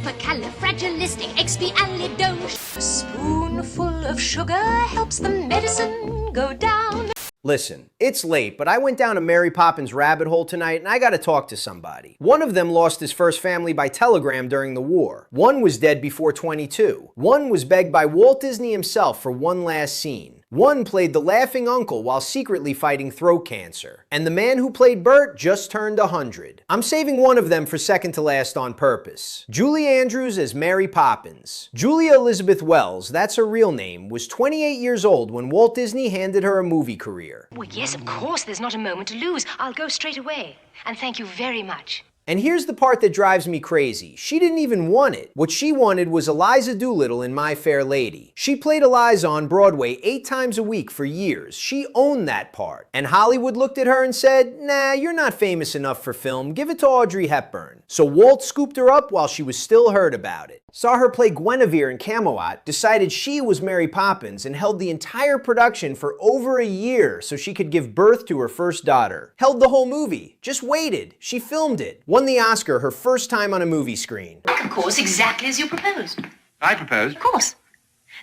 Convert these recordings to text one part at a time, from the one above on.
supercalifragilisticexpialidocious. A spoonful of sugar helps the medicine go down. Listen, it's late, but I went down a Mary Poppins rabbit hole tonight and I gotta talk to somebody. One of them lost his first family by telegram during the war. One was dead before 22. One was begged by Walt Disney himself for one last scene. One played the laughing uncle while secretly fighting throat cancer. And the man who played Bert just turned 100. I'm saving one of them for second to last on purpose. Julie Andrews as Mary Poppins. Julia Elizabeth Wells, that's her real name, was 28 years old when Walt Disney handed her a movie career. Well, yes, of course, there's not a moment to lose. I'll go straight away. And thank you very much. And here's the part that drives me crazy. She didn't even want it. What she wanted was Eliza Doolittle in My Fair Lady. She played Eliza on Broadway 8 times a week for years. She owned that part. And Hollywood looked at her and said, nah, you're not famous enough for film. Give it to Audrey Hepburn. So Walt scooped her up while she was still heard about it. Saw her play Guinevere in Camelot, decided she was Mary Poppins, and held the entire production for over a year so she could give birth to her first daughter. Held the whole movie. Just waited. She filmed it. Won the Oscar her first time on a movie screen. Of course, exactly as you proposed. I proposed? Of course.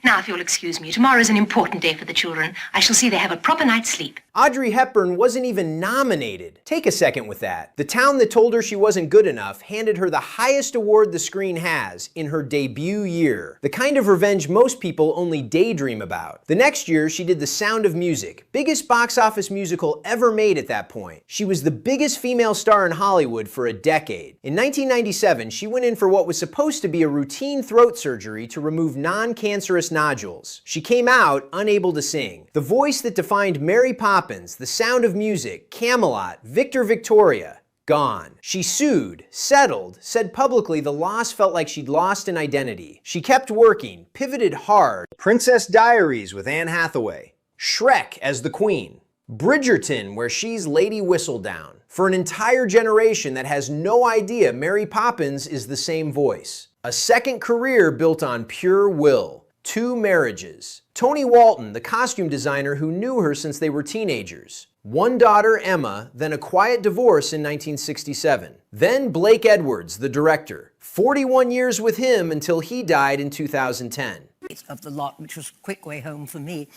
Now, if you'll excuse me, tomorrow is an important day for the children. I shall see they have a proper night's sleep. Audrey Hepburn wasn't even nominated. Take a second with that. The town that told her she wasn't good enough handed her the highest award the screen has in her debut year. The kind of revenge most people only daydream about. The next year, she did The Sound of Music, biggest box office musical ever made at that point. She was the biggest female star in Hollywood for a decade. In 1997, she went in for what was supposed to be a routine throat surgery to remove non-cancerous nodules. She came out unable to sing. The voice that defined Mary Poppins, The Sound of Music, Camelot, Victor Victoria, gone. She sued, settled, said publicly the loss felt like she'd lost an identity. She kept working, pivoted hard. Princess Diaries with Anne Hathaway. Shrek as the Queen. Bridgerton, where she's Lady Whistledown. For an entire generation that has no idea Mary Poppins is the same voice. A second career built on pure will. 2 marriages. Tony Walton, the costume designer who knew her since they were teenagers. 1 daughter, Emma, then a quiet divorce in 1967. Then Blake Edwards, the director. 41 years with him until he died in 2010. Of the lot, which was a quick way home for me,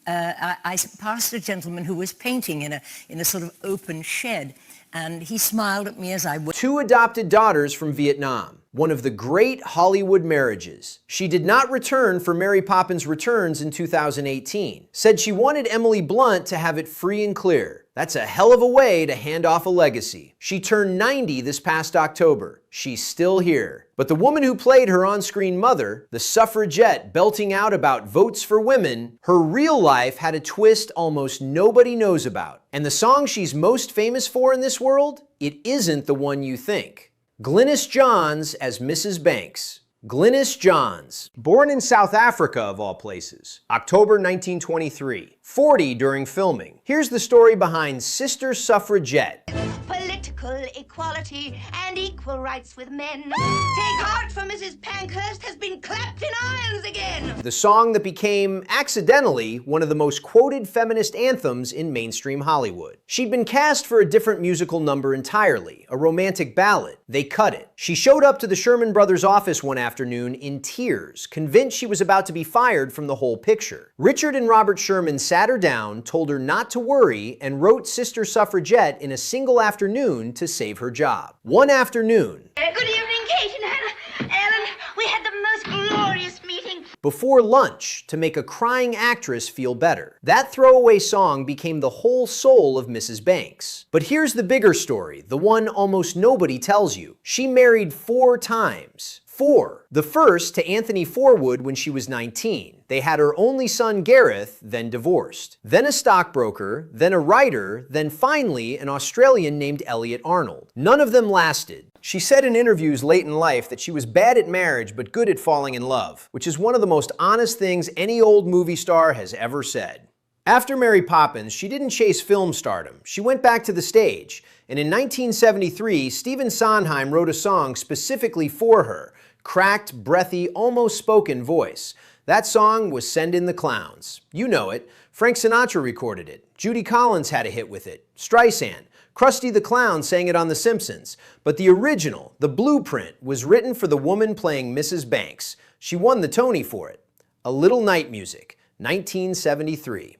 I passed a gentleman who was painting in a sort of open shed, and he smiled at me as I went. 2 adopted daughters from Vietnam. One of the great Hollywood marriages. She did not return for Mary Poppins Returns in 2018. Said she wanted Emily Blunt to have it free and clear. That's a hell of a way to hand off a legacy. She turned 90 this past October. She's still here. But the woman who played her on-screen mother, the suffragette belting out about votes for women, her real life had a twist almost nobody knows about. And the song she's most famous for in this world? It isn't the one you think. Glynis Johns as Mrs. Banks. Glynis Johns, born in South Africa of all places, October 1923, 40 during filming. Here's the story behind Sister Suffragette. Political equality and equal rights with men. Take heart, for Mrs. Pankhurst has been clapped in irons again. The song that became, accidentally, one of the most quoted feminist anthems in mainstream Hollywood. She'd been cast for a different musical number entirely, a romantic ballad. They cut it. She showed up to the Sherman Brothers office one afternoon in tears, convinced she was about to be fired from the whole picture. Richard and Robert Sherman sat her down, told her not to worry, and wrote Sister Suffragette in a single afternoon to save her job. One afternoon. Good evening, Kate and Hannah. Ellen, we had the most glorious meeting. Before lunch, to make a crying actress feel better. That throwaway song became the whole soul of Mrs. Banks. But here's the bigger story, the one almost nobody tells you. She married 4 times. 4. The first to Anthony Forwood when she was 19. They had her only son Gareth, then divorced. Then a stockbroker, then a writer, then finally an Australian named Elliot Arnold. None of them lasted. She said in interviews late in life that she was bad at marriage but good at falling in love, which is one of the most honest things any old movie star has ever said. After Mary Poppins, she didn't chase film stardom. She went back to the stage, and in 1973, Stephen Sondheim wrote a song specifically for her. Cracked, breathy, almost spoken voice. That song was Send in the Clowns. You know it. Frank Sinatra recorded it. Judy Collins had a hit with it. Streisand. Krusty the Clown sang it on The Simpsons, but the original, the blueprint, was written for the woman playing Mrs. Banks. She won the Tony for it. A Little Night Music, 1973.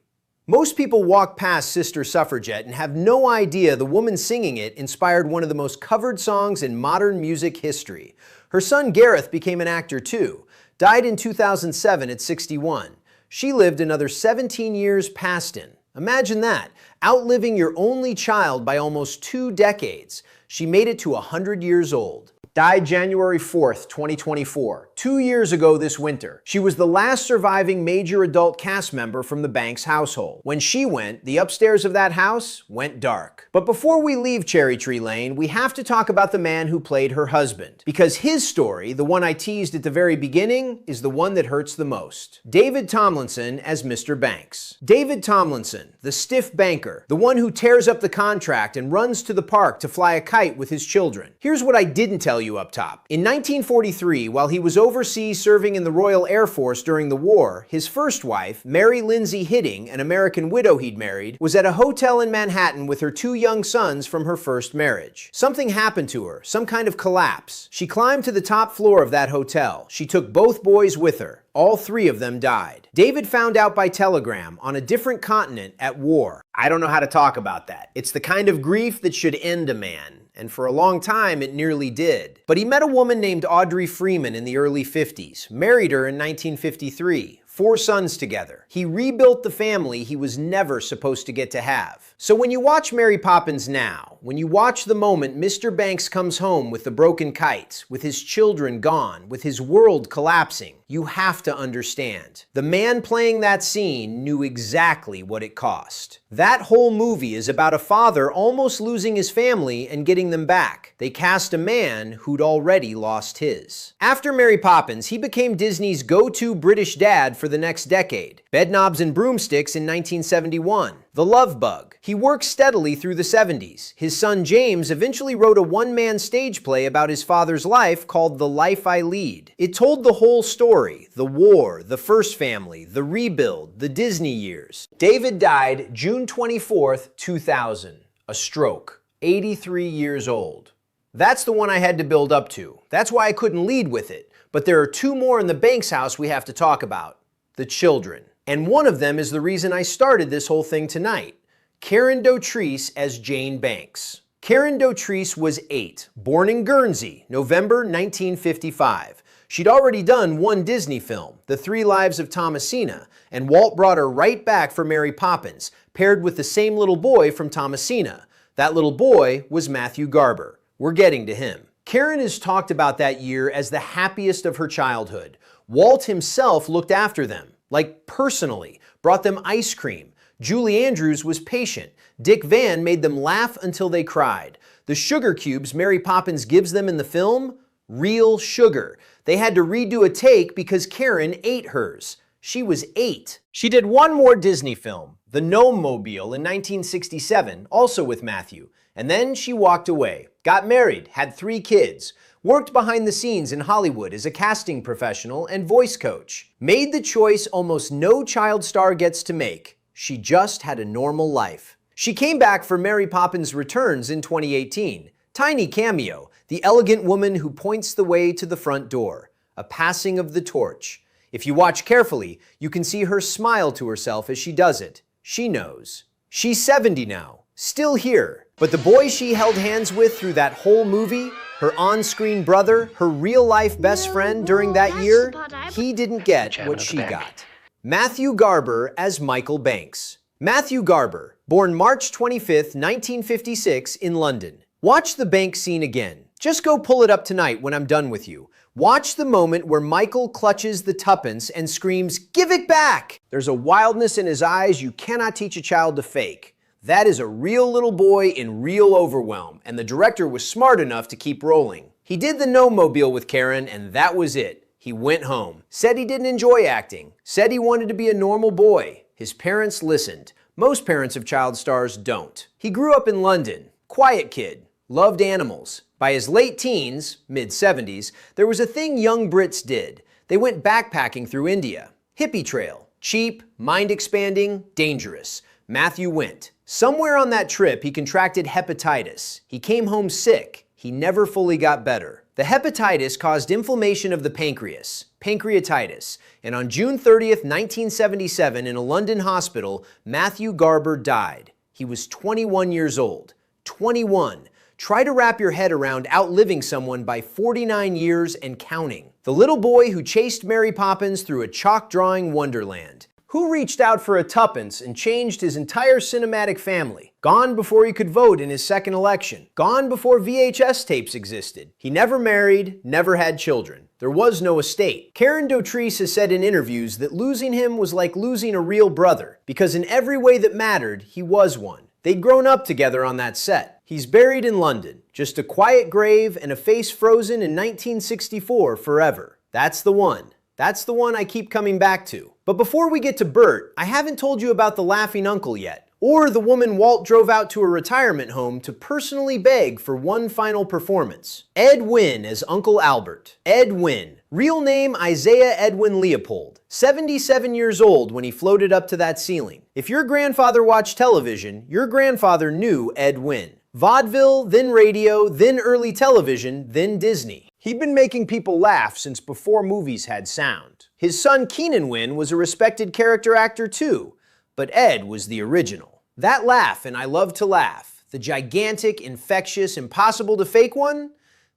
Most people walk past Sister Suffragette and have no idea the woman singing it inspired one of the most covered songs in modern music history. Her son Gareth became an actor too. Died in 2007 at 61. She lived another 17 years past him. Imagine that, outliving your only child by almost 2 decades. She made it to 100 years old. Died January 4th, 2024, 2 years ago this winter. She was the last surviving major adult cast member from the Banks household. When she went, the upstairs of that house went dark. But before we leave Cherry Tree Lane, we have to talk about the man who played her husband. Because his story, the one I teased at the very beginning, is the one that hurts the most. David Tomlinson as Mr. Banks. David Tomlinson, the stiff banker, the one who tears up the contract and runs to the park to fly a kite with his children. Here's what I didn't tell you up top. In 1943, while he was overseas serving in the Royal Air Force during the war, his first wife, Mary Lindsay Hitting, an American widow he'd married, was at a hotel in Manhattan with her 2 young sons from her first marriage. Something happened to her, some kind of collapse. She climbed to the top floor of that hotel. She took both boys with her. All 3 of them died. David found out by telegram on a different continent at war. I don't know how to talk about that. It's the kind of grief that should end a man. And for a long time, it nearly did. But he met a woman named Audrey Freeman in the early 50s, married her in 1953, 4 sons together. He rebuilt the family he was never supposed to get to have. So when you watch Mary Poppins now, when you watch the moment Mr. Banks comes home with the broken kites, with his children gone, with his world collapsing, you have to understand. The man playing that scene knew exactly what it cost. That whole movie is about a father almost losing his family and getting them back. They cast a man who'd already lost his. After Mary Poppins, he became Disney's go-to British dad for the next decade. Bedknobs and Broomsticks in 1971. The Love Bug. He worked steadily through the 70s. His son James eventually wrote a one-man stage play about his father's life called The Life I Lead. It told the whole story, the war, the first family, the rebuild, the Disney years. David died June 24th, 2000. A stroke. 83 years old. That's the one I had to build up to. That's why I couldn't lead with it. But there are 2 more in the Banks house we have to talk about. The children. And one of them is the reason I started this whole thing tonight. Karen Dautrice as Jane Banks. Karen Dautrice was 8, born in Guernsey, November 1955. She'd already done 1 Disney film, The 3 Lives of Thomasina, and Walt brought her right back for Mary Poppins, paired with the same little boy from Thomasina. That little boy was Matthew Garber. We're getting to him. Karen has talked about that year as the happiest of her childhood. Walt himself looked after them, like personally, brought them ice cream. Julie Andrews was patient. Dick Van made them laugh until they cried. The sugar cubes Mary Poppins gives them in the film, real sugar. They had to redo a take because Karen ate hers. She was 8. She did 1 more Disney film, The Gnome Mobile in 1967, also with Matthew. And then she walked away, got married, had 3 kids, worked behind the scenes in Hollywood as a casting professional and voice coach. Made the choice almost no child star gets to make. She just had a normal life. She came back for Mary Poppins Returns in 2018. Tiny cameo, the elegant woman who points the way to the front door. A passing of the torch. If you watch carefully, you can see her smile to herself as she does it. She knows. She's 70 now, still here. But the boy she held hands with through that whole movie, her on-screen brother, her real-life best friend during that year, he didn't get what she got. Matthew Garber as Michael Banks. Matthew Garber, born March 25th, 1956 in London. Watch the Banks scene again. Just go pull it up tonight when I'm done with you. Watch the moment where Michael clutches the tuppence and screams, "Give it back!" There's a wildness in his eyes you cannot teach a child to fake. That is a real little boy in real overwhelm, and the director was smart enough to keep rolling. He did the Gnome Mobile with Karen, and that was it. He went home. Said he didn't enjoy acting. Said he wanted to be a normal boy. His parents listened. Most parents of child stars don't. He grew up in London. Quiet kid. Loved animals. By his late teens, mid-70s, there was a thing young Brits did. They went backpacking through India. Hippie trail. Cheap, mind-expanding, dangerous. Matthew went. Somewhere on that trip, he contracted hepatitis. He came home sick. He never fully got better. The hepatitis caused inflammation of the pancreas, pancreatitis, and on June 30th, 1977, in a London hospital, Matthew Garber died. He was 21 years old. 21. Try to wrap your head around outliving someone by 49 years and counting. The little boy who chased Mary Poppins through a chalk drawing wonderland. Who reached out for a tuppence and changed his entire cinematic family. Gone before he could vote in his second election. Gone before VHS tapes existed. He never married, never had children. There was no estate. Karen Dautrice has said in interviews that losing him was like losing a real brother, because in every way that mattered, he was one. They'd grown up together on that set. He's buried in London, just a quiet grave and a face frozen in 1964 forever. That's the one. That's the one I keep coming back to. But before we get to Bert, I haven't told you about the laughing uncle yet, or the woman Walt drove out to a retirement home to personally beg for one final performance. Ed Wynn as Uncle Albert. Ed Wynn. Real name Isaiah Edwin Leopold. 77 years old when he floated up to that ceiling. If your grandfather watched television, your grandfather knew Ed Wynn. Vaudeville, then radio, then early television, then Disney. He'd been making people laugh since before movies had sound. His son Keenan Wynn was a respected character actor too, but Ed was the original. That laugh in I Love to Laugh, the gigantic, infectious, impossible to fake one,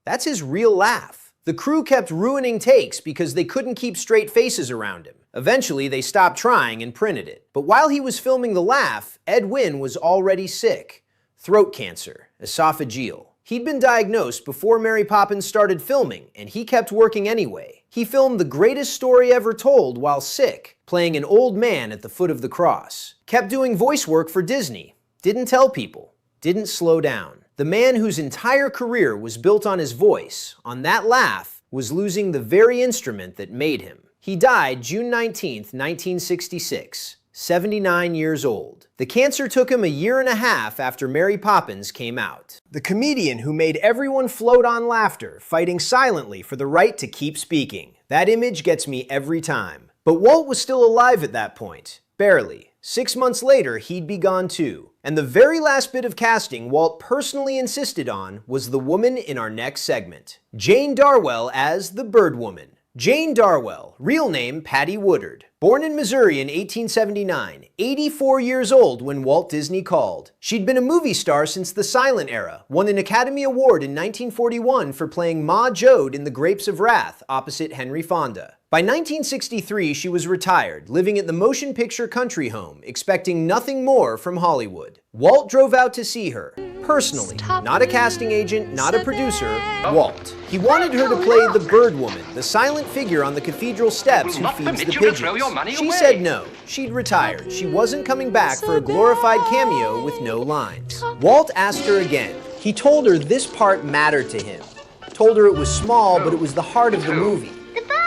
that's his real laugh. The crew kept ruining takes because they couldn't keep straight faces around him. Eventually, they stopped trying and printed it. But while he was filming the laugh, Ed Wynn was already sick. Throat cancer, esophageal. He'd been diagnosed before Mary Poppins started filming, and he kept working anyway. He filmed The Greatest Story Ever Told while sick, playing an old man at the foot of the cross. Kept doing voice work for Disney. Didn't tell people. Didn't slow down. The man whose entire career was built on his voice, on that laugh, was losing the very instrument that made him. He died June 19th, 1966. 79 years old. The cancer took him a year and a half after Mary Poppins came out. The comedian who made everyone float on laughter, fighting silently for the right to keep speaking. That image gets me every time. But Walt was still alive at that point. Barely. 6 months later, he'd be gone too. And the very last bit of casting Walt personally insisted on was the woman in our next segment. Jane Darwell as the Bird Woman. Jane Darwell, real name Patty Woodard. Born in Missouri in 1879, 84 years old when Walt Disney called. She'd been a movie star since the silent era, won an Academy Award in 1941 for playing Ma Jode in The Grapes of Wrath opposite Henry Fonda. By 1963, she was retired, living at the motion picture country home, expecting nothing more from Hollywood. Walt drove out to see her, personally, not a casting agent, not a producer, Walt. He wanted her to play the Bird Woman, the silent figure on the cathedral steps who feeds the pigeons. She said no. She'd retired. She wasn't coming back for a glorified cameo with no lines. Walt asked her again. He told her this part mattered to him. Told her it was small, but it was the heart of the movie.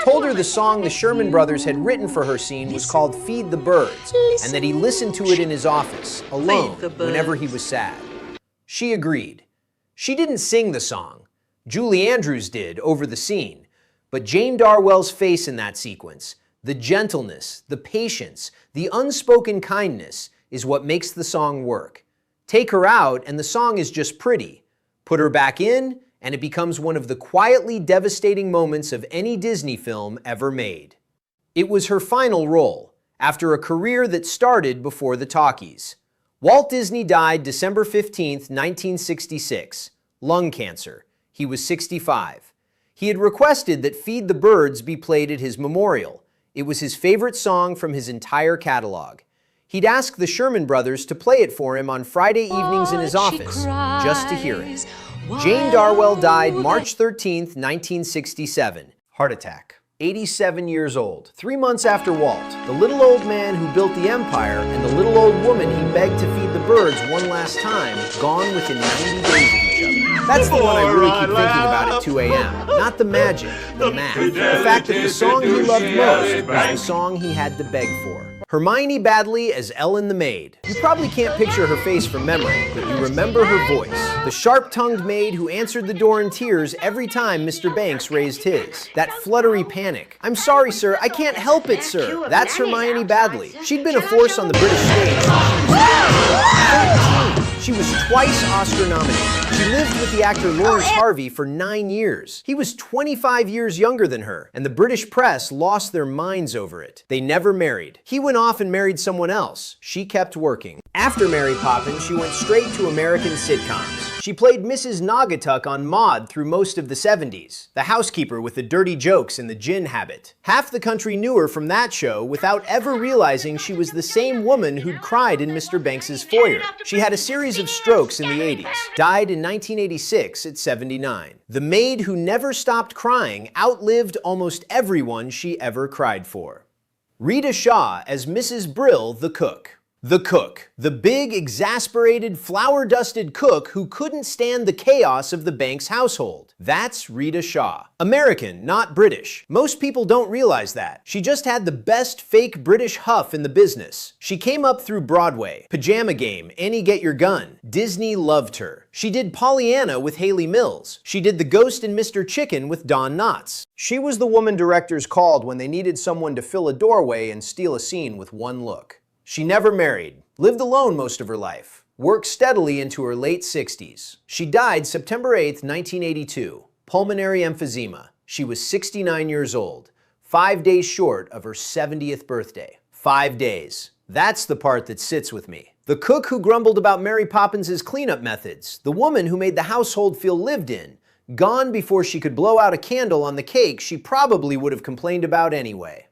Told her the song the Sherman Brothers had written for her scene was called Feed the Birds, and that he listened to it in his office, alone, whenever he was sad. She agreed. She didn't sing the song. Julie Andrews did, over the scene. But Jane Darwell's face in that sequence, the gentleness, the patience, the unspoken kindness, is what makes the song work. Take her out, and the song is just pretty. Put her back in, and it becomes one of the quietly devastating moments of any Disney film ever made. It was her final role, after a career that started before the talkies. Walt Disney died December 15, 1966, lung cancer. He was 65. He had requested that Feed the Birds be played at his memorial. It was his favorite song from his entire catalog. He'd asked the Sherman Brothers to play it for him on Friday evenings in his office, just to hear it. Jane Darwell died March 13, 1967. Heart attack. 87 years old. 3 months after Walt, the little old man who built the empire and the little old woman he begged to feed the birds one last time, gone within 90 days of each each other. That's the one I really keep thinking about at 2 a.m. Not the magic, the math. The fact that the song he loved most was the song he had to beg for. Hermione Baddeley as Ellen the maid. You probably can't picture her face from memory, but you remember her voice. The sharp-tongued maid who answered the door in tears every time Mr. Banks raised his. That fluttery panic. "I'm sorry, sir. I can't help it, sir." That's Hermione Baddeley. She'd been a force on the British stage since she was 13. She was twice Oscar nominated. She lived with the actor Lawrence Harvey for 9 years. He was 25 years younger than her, and the British press lost their minds over it. They never married. He went off and married someone else. She kept working. After Mary Poppins, she went straight to American sitcoms. She played Mrs. Naugatuck on Maude through most of the 70s, the housekeeper with the dirty jokes and the gin habit. Half the country knew her from that show without ever realizing she was the same woman who'd cried in Mr. Banks's foyer. She had a series of strokes in the 80s, died in 1986 at 79. The maid who never stopped crying outlived almost everyone she ever cried for. Rita Shaw as Mrs. Brill, the cook. The cook, the big, exasperated, flour-dusted cook who couldn't stand the chaos of the Banks household. That's Rita Shaw. American, not British. Most people don't realize that. She just had the best fake British huff in the business. She came up through Broadway, Pajama Game, Annie Get Your Gun. Disney loved her. She did Pollyanna with Haley Mills. She did The Ghost and Mr. Chicken with Don Knotts. She was the woman directors called when they needed someone to fill a doorway and steal a scene with one look. She never married, lived alone most of her life, worked steadily into her late 60s. She died September 8, 1982, pulmonary emphysema. She was 69 years old, 5 days short of her 70th birthday. 5 days. That's the part that sits with me. The cook who grumbled about Mary Poppins' cleanup methods, the woman who made the household feel lived in, gone before she could blow out a candle on the cake she probably would have complained about anyway.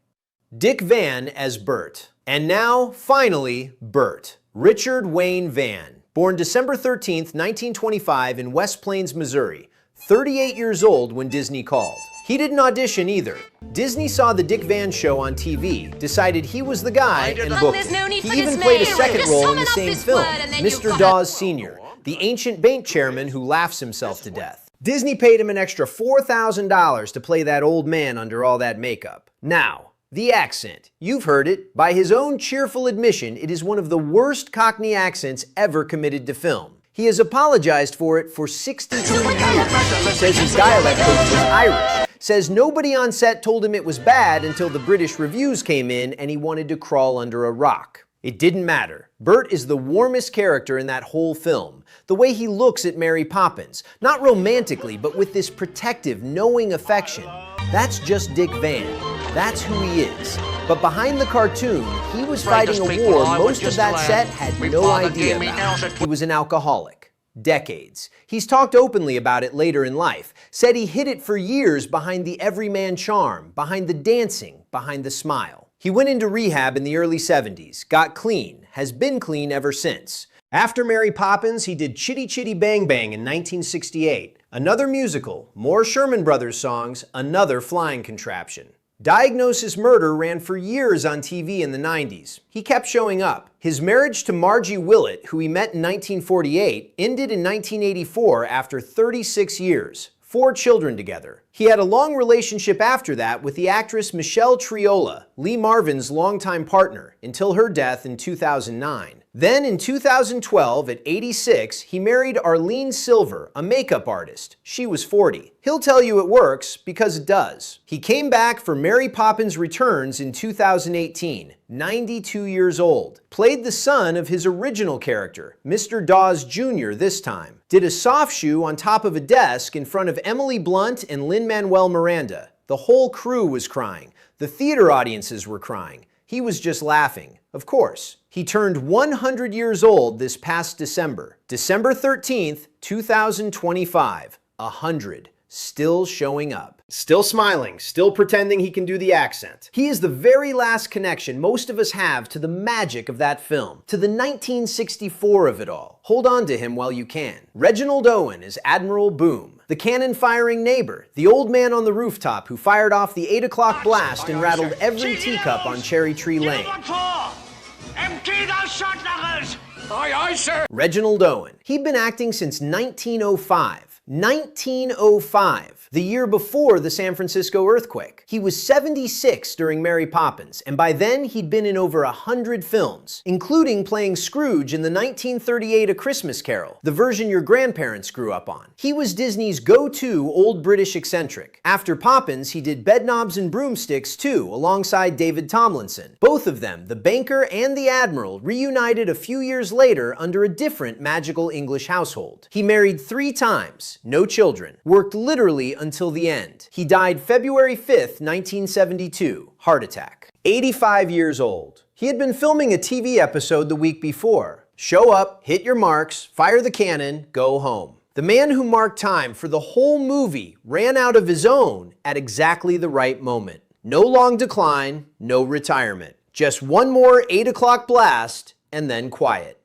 Dick Van as Bert. And now, finally, Bert. Richard Wayne Van. Born December 13th, 1925 in West Plains, Missouri. 38 years old when Disney called. He didn't audition either. Disney saw the Dick Van show on TV, decided he was the guy, and booked him. He even played a second role in the same film, Mr. Dawes Sr., the ancient bank chairman who laughs himself to death. Disney paid him an extra $4,000 to play that old man under all that makeup. Now, the accent. You've heard it. By his own cheerful admission, it is one of the worst Cockney accents ever committed to film. He has apologized for it for 62 years. Says his dialect coach was Irish. Says nobody on set told him it was bad until the British reviews came in and he wanted to crawl under a rock. It didn't matter. Bert is the warmest character in that whole film. The way he looks at Mary Poppins, not romantically, but with this protective, knowing affection. That's just Dick Van. That's who he is. But behind the cartoon, he was fighting a war most of that set had no idea about. He was an alcoholic. Decades. He's talked openly about it later in life. Said he hid it for years behind the everyman charm, behind the dancing, behind the smile. He went into rehab in the early 70s, got clean, has been clean ever since. After Mary Poppins, he did Chitty Chitty Bang Bang in 1968. Another musical, more Sherman Brothers songs, another flying contraption. Diagnosis Murder ran for years on TV in the 90s. He kept showing up. His marriage to Margie Willett, who he met in 1948, ended in 1984 after 36 years. 4 children together. He had a long relationship after that with the actress Michelle Triola, Lee Marvin's longtime partner, until her death in 2009. Then in 2012, at 86, he married Arlene Silver, a makeup artist. She was 40. He'll tell you it works because it does. He came back for Mary Poppins Returns in 2018, 92 years old. Played the son of his original character, Mr. Dawes Jr. this time. Did a soft shoe on top of a desk in front of Emily Blunt and Lin-Manuel Miranda. The whole crew was crying. The theater audiences were crying. He was just laughing, of course. He turned 100 years old this past December. December 13th, 2025. 100. Still showing up. Still smiling, still pretending he can do the accent. He is the very last connection most of us have to the magic of that film, to the 1964 of it all. Hold on to him while you can. Reginald Owen as Admiral Boom, the cannon-firing neighbor, the old man on the rooftop who fired off the 8 o'clock blast and rattled every teacup on Cherry Tree Lane. Empty those shot knuckles! Aye, aye, sir. Reginald Owen. He'd been acting since 1905. 1905, the year before the San Francisco earthquake. He was 76 during Mary Poppins, and by then he'd been in over 100 films, including playing Scrooge in the 1938 A Christmas Carol, the version your grandparents grew up on. He was Disney's go-to old British eccentric. After Poppins, he did Bedknobs and Broomsticks too, alongside David Tomlinson. Both of them, the banker and the admiral, reunited a few years later under a different magical English household. He married 3 times, no children, worked literally until the end. He died February 5th, 1972, heart attack. 85 years old. He had been filming a TV episode the week before. Show up, hit your marks, fire the cannon, go home. The man who marked time for the whole movie ran out of his own at exactly the right moment. No long decline, no retirement. Just one more 8 o'clock blast, and then quiet.